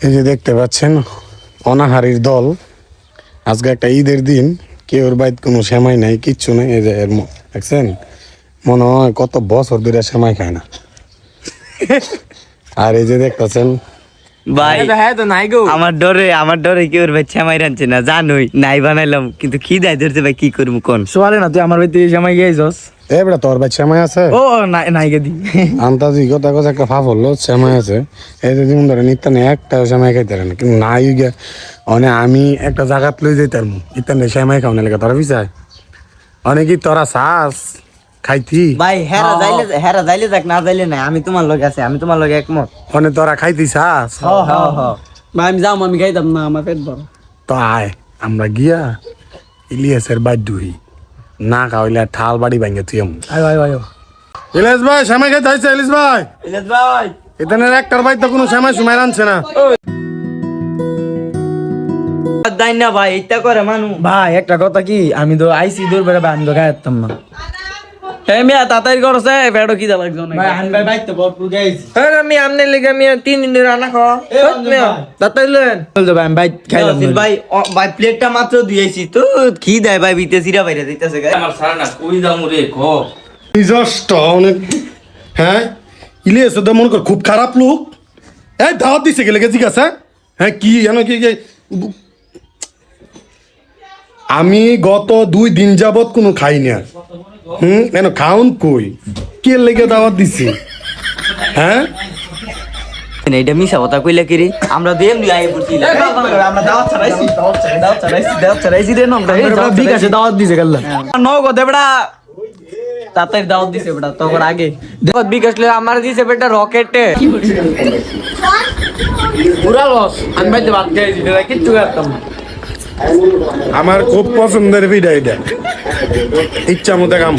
এই যে দেখতে পাচ্ছেন অনাহারীর দল। আজকে একটা ঈদের দিন, কেউর বাইত কোনো সেমাই নাই, কিচ্ছু নাই। এই যে দেখছেন, মনে হয় কত বছর ধরে সেমাই খায় না। আর এই যে দেখতেছেন ভাই আমার ডরে কেউ ভাই সেমাই রাঁধছে না, জানোই নাই বানাইলাম, কিন্তু খিদায় ধরছে ভাই, কি করবো কোন সোয়ালে না তুই আমার বাড়িতে সেমাই গিয়েছস? এবড়া তোর বাইত সেমাই আছে? ও নাই গেদি আন্তাজি কথা কথা একটা ফাফ হলো সেমাই আছে। এই যে যেমন ধরেন ইত্যাদি একটা সেমাই খাইতে পারে না, কিন্তু নাই গিয়া মানে আমি একটা জায়গাত লই যাইতাম ইত্যাদি সেমাই খাওয়ানো লেগে তোরা বিচায় অনেকই তোরা চাস খাইতি ভাই। হেরা যাইলে যাক, না যাইলে নাই, আমি তোমার লগে আছি, আমি তোমার লগে একমত। অনেক তোরা খাইতি চাস ভাই আমি যাও, আমি খাইতাম না, আমার পেট বড়। তো আয় আমরা গিয়া ইলিয়াসের বাদ দুই না খাওয়াইলে ঠাল বাড়ি ভাঙ্গে তুই আয় আয় আয় ইলিয়াস ভাই সেমাই খাইতে হয়েছে। ইলিয়াস ভাই ভাই এখানে একটার বাইর তো কোনো সেমাই সুমাই আনছে না। দাই না ভাই, এটা করে মানু। ভাই একটা কথা কি, আমি তো আইসি দূর বেড়ে আমি তো খাইতাম না। এই মিয়া তাড়াতাড়ি করছে, পেটও কি দা লাগছে না। ভাই আনবাই বাইতে তো ভরপুর গাইছি। হ্যাঁ আমি আমনে লেগে আমি 3 দিন ধরে রান্না খাওয়া। তাড়াতাড়ি লেন বলতো ভাই আমি বাইত খাইলাম না। ভাই ভাই প্লেটটা মাত্র দিয়েছি তো, কি দেয় ভাই, বিতে সিরা বাইরে দিতেছে গায় আমার সারা না কই দাম রে কো নিজস্ব অনেক। হ্যাঁ ইলিয়াস তো মনে কর খুব খারাপ লোক। এই দাওয়াত দিছে গেলে গেছি গাছ। হ্যাঁ কি জানো কি আমি গত 2 দিন যাবত কোনো খাইনি আর। কেন খাউন কই কে লেগে দাওয়াত দিছি? হ্যাঁ এটা মিশা কথা কইলা কি রে, আমরা দেম নি আই পড়ছি আমরা দাওয়াত ছাড়াইছি রে নমটা বিকাশে দাওয়াত দিছে গেলাম নগদ এবড়া তাতাই দাওয়াত দিছে এবড়া তখন আগে দেখো বিকাশ লে আমার দিছে বেটা রকেটে পুরা লস। আমি বাইতে ভাত খাইছি, কিচ্ছু খাইতাম না। আমার খুব পছন্দের ভিডিও এটা, ইচ্ছা মতো কাম।